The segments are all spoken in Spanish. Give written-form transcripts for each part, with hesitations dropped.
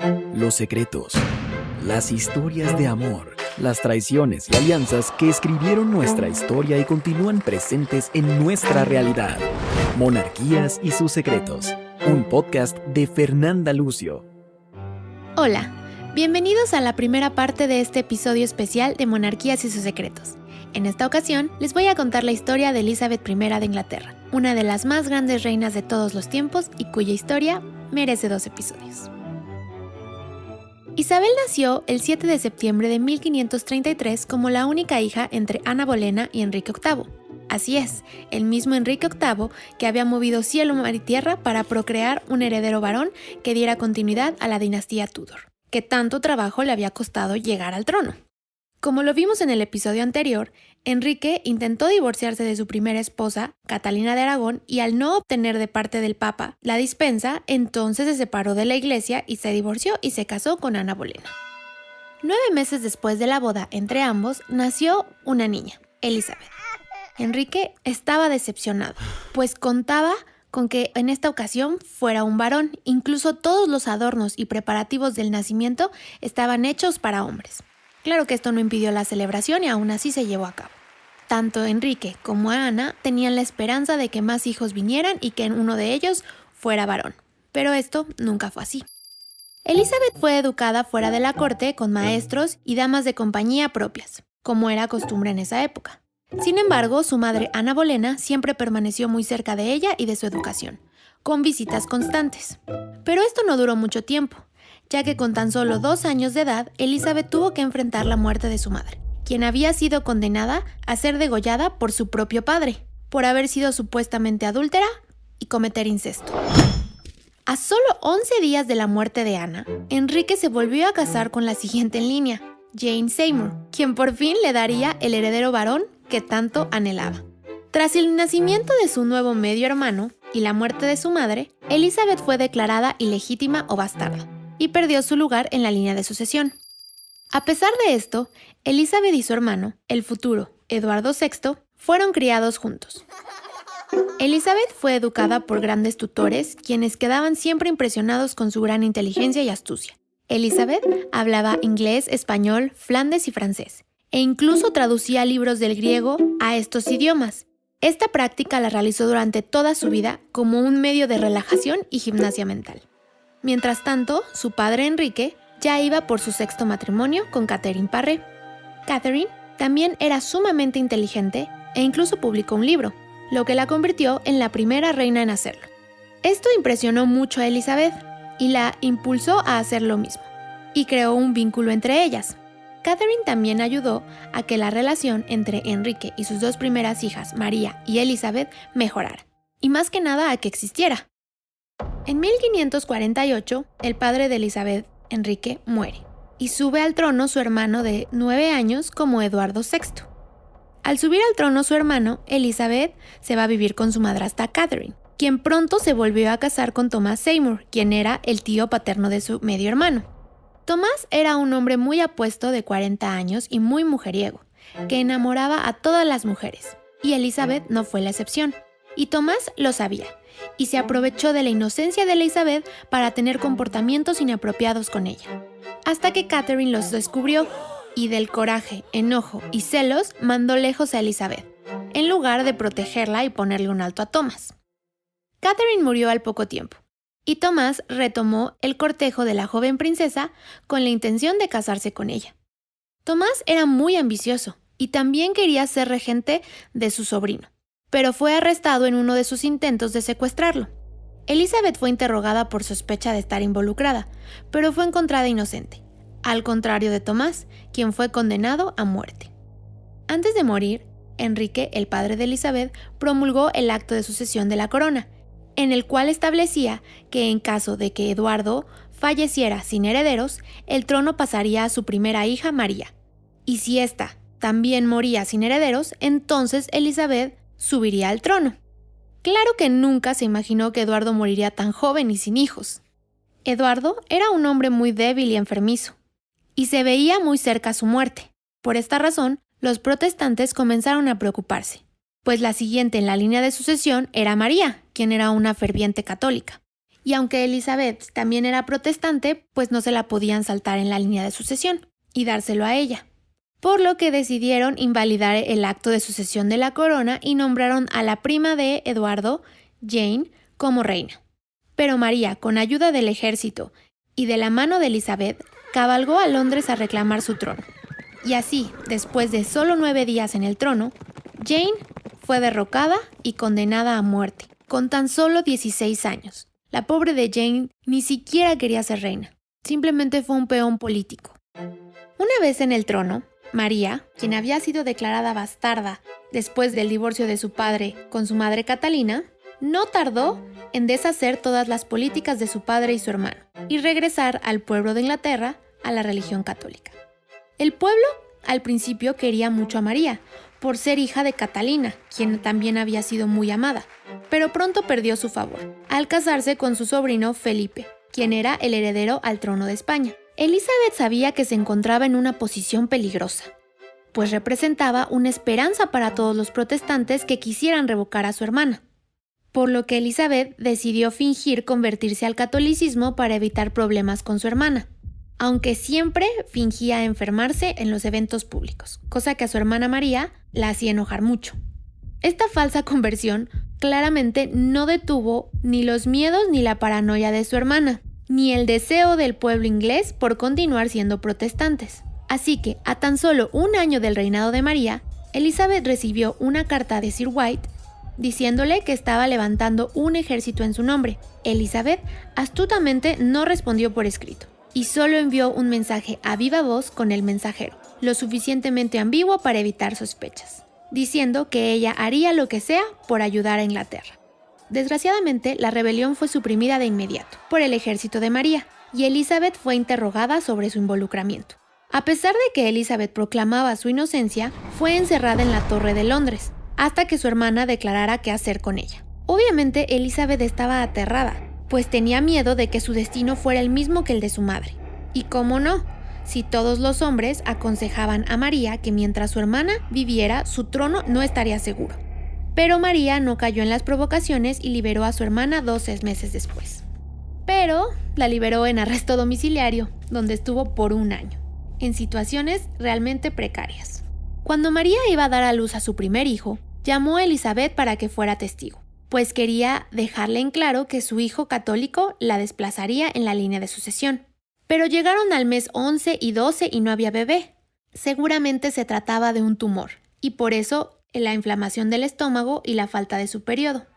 Los secretos, las historias de amor, las traiciones y alianzas que escribieron nuestra historia y continúan presentes en nuestra realidad. Monarquías y sus secretos, un podcast de Fernanda Lucio. Hola, bienvenidos a la primera parte de este episodio especial de Monarquías y sus secretos. En esta ocasión les voy a contar la historia de Elizabeth I de Inglaterra, una de las más grandes reinas de todos los tiempos y cuya historia merece 2 episodios. Isabel nació el 7 de septiembre de 1533 como la única hija entre Ana Bolena y Enrique VIII. Así es, el mismo Enrique VIII que había movido cielo, mar y tierra para procrear un heredero varón que diera continuidad a la dinastía Tudor, que tanto trabajo le había costado llegar al trono. Como lo vimos en el episodio anterior, Enrique intentó divorciarse de su primera esposa, Catalina de Aragón, y al no obtener de parte del Papa la dispensa, entonces se separó de la iglesia y se divorció y se casó con Ana Bolena. 9 meses después de la boda entre ambos, nació una niña, Elizabeth. Enrique estaba decepcionado, pues contaba con que en esta ocasión fuera un varón. Incluso todos los adornos y preparativos del nacimiento estaban hechos para hombres. Claro que esto no impidió la celebración y aún así se llevó a cabo. Tanto Enrique como Ana tenían la esperanza de que más hijos vinieran y que uno de ellos fuera varón, pero esto nunca fue así. Elizabeth fue educada fuera de la corte con maestros y damas de compañía propias, como era costumbre en esa época. Sin embargo, su madre Ana Bolena siempre permaneció muy cerca de ella y de su educación, con visitas constantes. Pero esto no duró mucho tiempo, ya que con tan solo 2 años de edad, Elizabeth tuvo que enfrentar la muerte de su madre, quien había sido condenada a ser degollada por su propio padre, por haber sido supuestamente adúltera y cometer incesto. A solo 11 días de la muerte de Ana, Enrique se volvió a casar con la siguiente en línea, Jane Seymour, quien por fin le daría el heredero varón que tanto anhelaba. Tras el nacimiento de su nuevo medio hermano y la muerte de su madre, Elizabeth fue declarada ilegítima o bastarda y perdió su lugar en la línea de sucesión. A pesar de esto, Elizabeth y su hermano, el futuro Eduardo VI, fueron criados juntos. Elizabeth fue educada por grandes tutores, quienes quedaban siempre impresionados con su gran inteligencia y astucia. Elizabeth hablaba inglés, español, flandes y francés, e incluso traducía libros del griego a estos idiomas. Esta práctica la realizó durante toda su vida como un medio de relajación y gimnasia mental. Mientras tanto, su padre Enrique ya iba por su 6º matrimonio con Catherine Parr. Catherine también era sumamente inteligente e incluso publicó un libro, lo que la convirtió en la primera reina en hacerlo. Esto impresionó mucho a Elizabeth y la impulsó a hacer lo mismo, y creó un vínculo entre ellas. Catherine también ayudó a que la relación entre Enrique y sus 2 primeras hijas, María y Elizabeth, mejorara, y más que nada a que existiera. En 1548, el padre de Elizabeth, Enrique, muere, y sube al trono su hermano de 9 años como Eduardo VI. Al subir al trono su hermano, Elizabeth se va a vivir con su madrastra Catherine, quien pronto se volvió a casar con Thomas Seymour, quien era el tío paterno de su medio hermano. Thomas era un hombre muy apuesto de 40 años y muy mujeriego, que enamoraba a todas las mujeres, y Elizabeth no fue la excepción. Y Thomas lo sabía, y se aprovechó de la inocencia de Elizabeth para tener comportamientos inapropiados con ella. Hasta que Catherine los descubrió, y del coraje, enojo y celos mandó lejos a Elizabeth, en lugar de protegerla y ponerle un alto a Thomas. Catherine murió al poco tiempo, y Thomas retomó el cortejo de la joven princesa con la intención de casarse con ella. Thomas era muy ambicioso y también quería ser regente de su sobrino, pero fue arrestado en uno de sus intentos de secuestrarlo. Elizabeth fue interrogada por sospecha de estar involucrada, pero fue encontrada inocente, al contrario de Thomas, quien fue condenado a muerte. Antes de morir, Enrique, el padre de Elizabeth, promulgó el acto de sucesión de la corona, en el cual establecía que en caso de que Eduardo falleciera sin herederos, el trono pasaría a su primera hija María, y si ésta también moría sin herederos, entonces Elizabeth subiría al trono. Claro que nunca se imaginó que Eduardo moriría tan joven y sin hijos. Eduardo era un hombre muy débil y enfermizo, y se veía muy cerca a su muerte. Por esta razón, los protestantes comenzaron a preocuparse, pues la siguiente en la línea de sucesión era María, quien era una ferviente católica, Y aunque Elizabeth también era protestante, pues no se la podían saltar en la línea de sucesión y dárselo a ella. Por lo que decidieron invalidar el acto de sucesión de la corona y nombraron a la prima de Eduardo, Jane, como reina. Pero María, con ayuda del ejército y de la mano de Elizabeth, cabalgó a Londres a reclamar su trono. Y así, después de solo 9 días en el trono, Jane fue derrocada y condenada a muerte, con tan solo 16 años. La pobre de Jane ni siquiera quería ser reina, simplemente fue un peón político. Una vez en el trono, María, quien había sido declarada bastarda después del divorcio de su padre con su madre Catalina, no tardó en deshacer todas las políticas de su padre y su hermano y regresar al pueblo de Inglaterra a la religión católica. El pueblo al principio quería mucho a María, por ser hija de Catalina, quien también había sido muy amada, pero pronto perdió su favor, al casarse con su sobrino Felipe, quien era el heredero al trono de España. Elizabeth sabía que se encontraba en una posición peligrosa, pues representaba una esperanza para todos los protestantes que quisieran revocar a su hermana, por lo que Elizabeth decidió fingir convertirse al catolicismo para evitar problemas con su hermana, aunque siempre fingía enfermarse en los eventos públicos, cosa que a su hermana María la hacía enojar mucho. Esta falsa conversión claramente no detuvo ni los miedos ni la paranoia de su hermana, ni el deseo del pueblo inglés por continuar siendo protestantes. Así que, a tan solo un año del reinado de María, Elizabeth recibió una carta de Sir White diciéndole que estaba levantando un ejército en su nombre. Elizabeth astutamente no respondió por escrito y solo envió un mensaje a viva voz con el mensajero, lo suficientemente ambiguo para evitar sospechas, diciendo que ella haría lo que sea por ayudar a Inglaterra. Desgraciadamente, la rebelión fue suprimida de inmediato por el ejército de María y Elizabeth fue interrogada sobre su involucramiento. A pesar de que Elizabeth proclamaba su inocencia, fue encerrada en la Torre de Londres, hasta que su hermana declarara qué hacer con ella. Obviamente, Elizabeth estaba aterrada, pues tenía miedo de que su destino fuera el mismo que el de su madre. Y cómo no, si todos los hombres aconsejaban a María que mientras su hermana viviera, su trono no estaría seguro. Pero María no cayó en las provocaciones y liberó a su hermana 12 meses después. Pero la liberó en arresto domiciliario, donde estuvo por un año, en situaciones realmente precarias. Cuando María iba a dar a luz a su primer hijo, llamó a Elizabeth para que fuera testigo, pues quería dejarle en claro que su hijo católico la desplazaría en la línea de sucesión. Pero llegaron al mes 11 y 12 y no había bebé. Seguramente se trataba de un tumor, y por eso la inflamación del estómago y la falta de su periodo.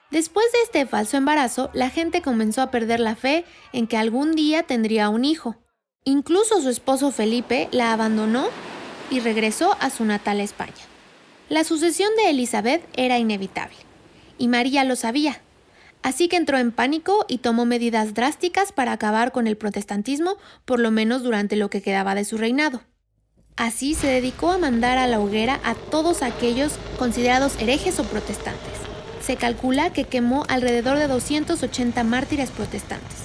Después de este falso embarazo, la gente comenzó a perder la fe en que algún día tendría un hijo. Incluso su esposo Felipe la abandonó y regresó a su natal España. La sucesión de Elizabeth era inevitable, y María lo sabía, así que entró en pánico y tomó medidas drásticas para acabar con el protestantismo, por lo menos durante lo que quedaba de su reinado. Así se dedicó a mandar a la hoguera a todos aquellos considerados herejes o protestantes. Se calcula que quemó alrededor de 280 mártires protestantes,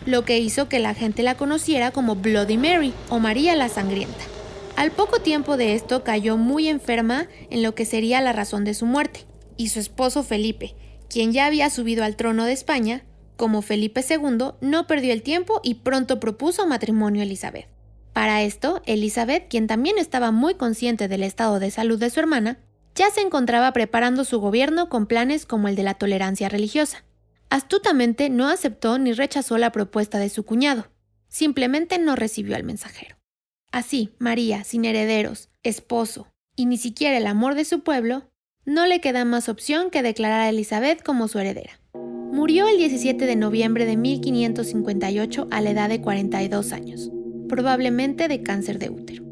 lo que hizo que la gente la conociera como Bloody Mary o María la Sangrienta. Al poco tiempo de esto cayó muy enferma en lo que sería la razón de su muerte, y su esposo Felipe, quien ya había subido al trono de España, como Felipe II, no perdió el tiempo y pronto propuso matrimonio a Elizabeth. Para esto, Elizabeth, quien también estaba muy consciente del estado de salud de su hermana, ya se encontraba preparando su gobierno con planes como el de la tolerancia religiosa. Astutamente no aceptó ni rechazó la propuesta de su cuñado, simplemente no recibió al mensajero. Así, María, sin herederos, esposo y ni siquiera el amor de su pueblo, no le queda más opción que declarar a Elizabeth como su heredera. Murió el 17 de noviembre de 1558 a la edad de 42 años, probablemente de cáncer de útero.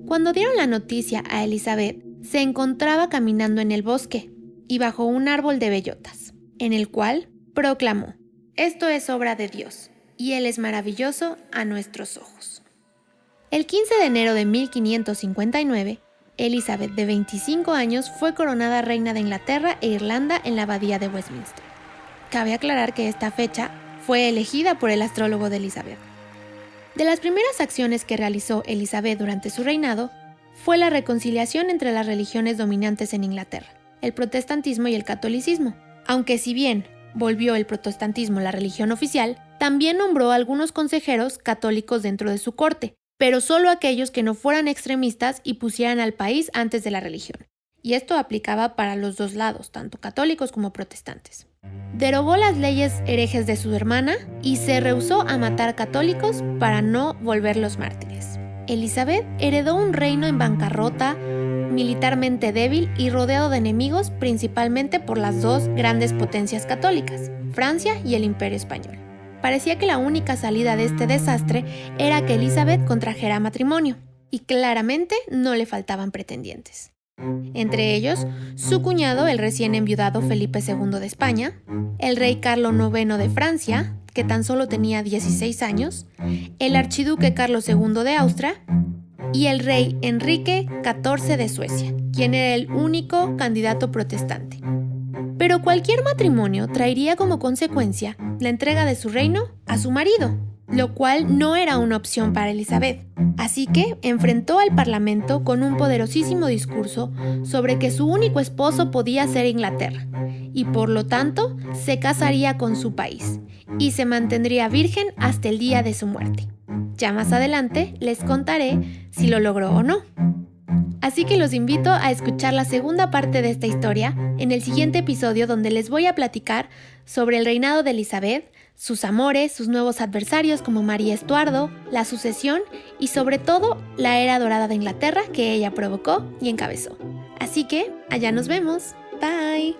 Cuando dieron la noticia a Elizabeth, se encontraba caminando en el bosque y bajo un árbol de bellotas, en el cual proclamó: «Esto es obra de Dios, y Él es maravilloso a nuestros ojos». El 15 de enero de 1559, Elizabeth, de 25 años, fue coronada reina de Inglaterra e Irlanda en la abadía de Westminster. Cabe aclarar que esta fecha fue elegida por el astrólogo de Elizabeth. De las primeras acciones que realizó Elizabeth durante su reinado fue la reconciliación entre las religiones dominantes en Inglaterra, el protestantismo y el catolicismo. Aunque si bien volvió el protestantismo la religión oficial, también nombró a algunos consejeros católicos dentro de su corte, pero solo aquellos que no fueran extremistas y pusieran al país antes de la religión. Y esto aplicaba para los dos lados, tanto católicos como protestantes. Derogó las leyes herejes de su hermana y se rehusó a matar católicos para no volverlos mártires. Elizabeth heredó un reino en bancarrota, militarmente débil y rodeado de enemigos, principalmente por las dos grandes potencias católicas, Francia y el Imperio Español. Parecía que la única salida de este desastre era que Elizabeth contrajera matrimonio, y claramente no le faltaban pretendientes. Entre ellos, su cuñado, el recién enviudado Felipe II de España, el rey Carlos IX de Francia, que tan solo tenía 16 años, el archiduque Carlos II de Austria y el rey Enrique XIV de Suecia, quien era el único candidato protestante. Pero cualquier matrimonio traería como consecuencia la entrega de su reino a su marido, lo cual no era una opción para Elizabeth. Así que enfrentó al Parlamento con un poderosísimo discurso sobre que su único esposo podía ser Inglaterra, y por lo tanto se casaría con su país, y se mantendría virgen hasta el día de su muerte. Ya más adelante les contaré si lo logró o no. Así que los invito a escuchar la segunda parte de esta historia en el siguiente episodio, donde les voy a platicar sobre el reinado de Elizabeth, sus amores, sus nuevos adversarios como María Estuardo, la sucesión y sobre todo la era dorada de Inglaterra que ella provocó y encabezó. Así que allá nos vemos. Bye.